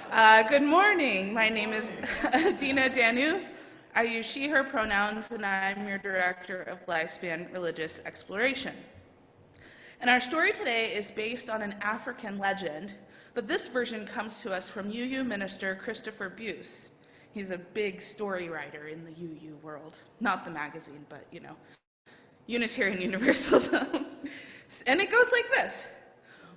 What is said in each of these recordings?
Good morning. My name is Adena Danu. I use she, her pronouns, and I'm your Director of Lifespan Religious Exploration. And our story today is based on an African legend, but this version comes to us from UU minister Christopher Buse. He's a big story writer in the UU world. Not the magazine, but, Unitarian Universalism. And it goes like this.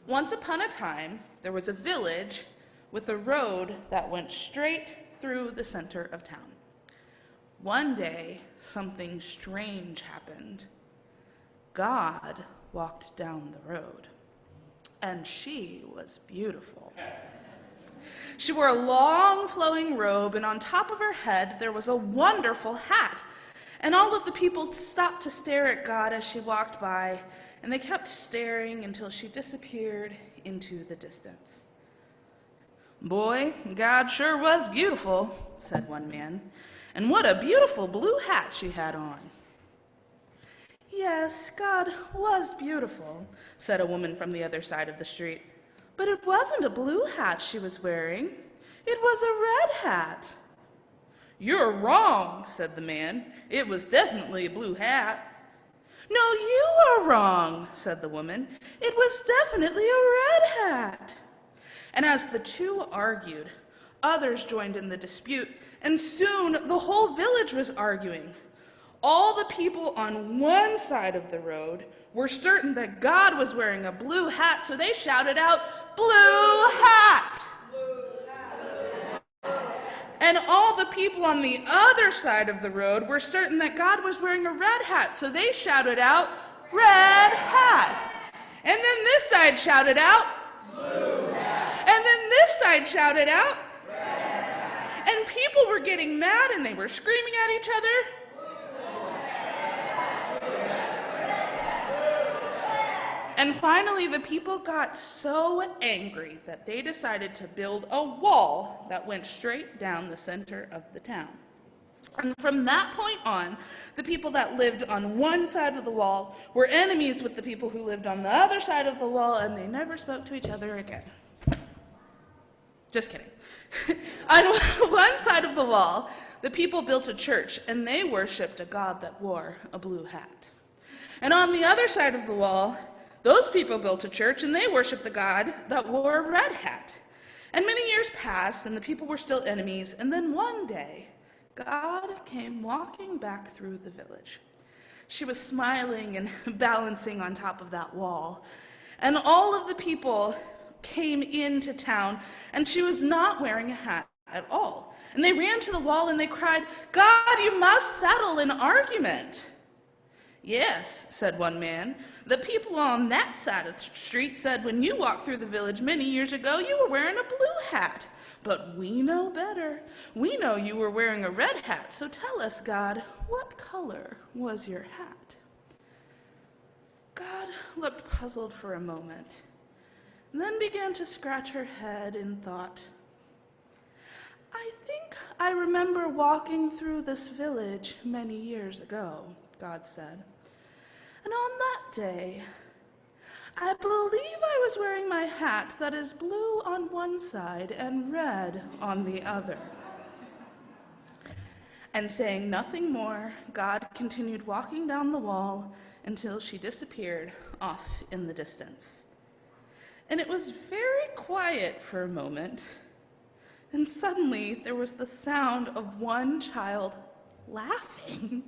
Once upon a time, there was a village with a road that went straight through the center of town. One day, something strange happened. God walked down the road, and she was beautiful. She wore a long flowing robe, and on top of her head there was a wonderful hat. And all of the people stopped to stare at God as she walked by, and they kept staring until she disappeared into the distance. "Boy, God sure was beautiful," said one man. "And what a beautiful blue hat she had on." "Yes, God was beautiful," said a woman from the other side of the street. "But it wasn't a blue hat she was wearing. It was a red hat." "You're wrong," said the man. "It was definitely a blue hat." "No, you are wrong," said the woman. "It was definitely a red hat." And as the two argued, others joined in the dispute, and soon the whole village was arguing. All the people on one side of the road were certain that God was wearing a blue hat, so they shouted out, "Blue hat!" And all the people on the other side of the road were certain that God was wearing a red hat, so they shouted out, "Red hat!" And then this side shouted out, "Blue hat!" And then this side shouted out, "Red hat!" And people were getting mad and they were screaming at each other. And finally, the people got so angry that they decided to build a wall that went straight down the center of the town. And from that point on, the people that lived on one side of the wall were enemies with the people who lived on the other side of the wall, and they never spoke to each other again. Just kidding. On one side of the wall, the people built a church, and they worshipped a god that wore a blue hat. And on the other side of the wall, those people built a church, and they worshipped the god that wore a red hat. And many years passed, and the people were still enemies, and then one day, God came walking back through the village. She was smiling and balancing on top of that wall, and all of the people came into town, and she was not wearing a hat at all. And they ran to the wall, and they cried, "God, you must settle an argument." "Yes," said one man. "The people on that side of the street said when you walked through the village many years ago, you were wearing a blue hat. But we know better. We know you were wearing a red hat. So tell us, God, what color was your hat?" God looked puzzled for a moment, then began to scratch her head and thought, "I think I remember walking through this village many years ago," God said. "And on that day, I believe I was wearing my hat that is blue on one side and red on the other." And saying nothing more, God continued walking down the wall until she disappeared off in the distance. And it was very quiet for a moment, and suddenly there was the sound of one child laughing.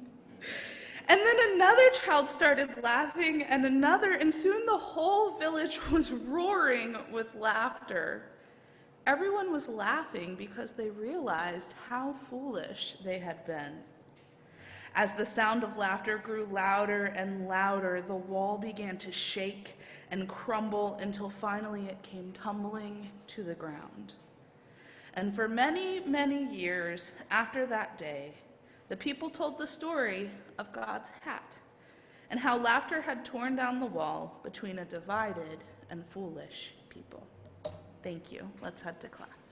And then another child started laughing, and another, and soon the whole village was roaring with laughter. Everyone was laughing because they realized how foolish they had been. As the sound of laughter grew louder and louder, the wall began to shake and crumble until finally it came tumbling to the ground. And for many, many years after that day, the people told the story of God's hat and how laughter had torn down the wall between a divided and foolish people. Thank you. Let's head to class.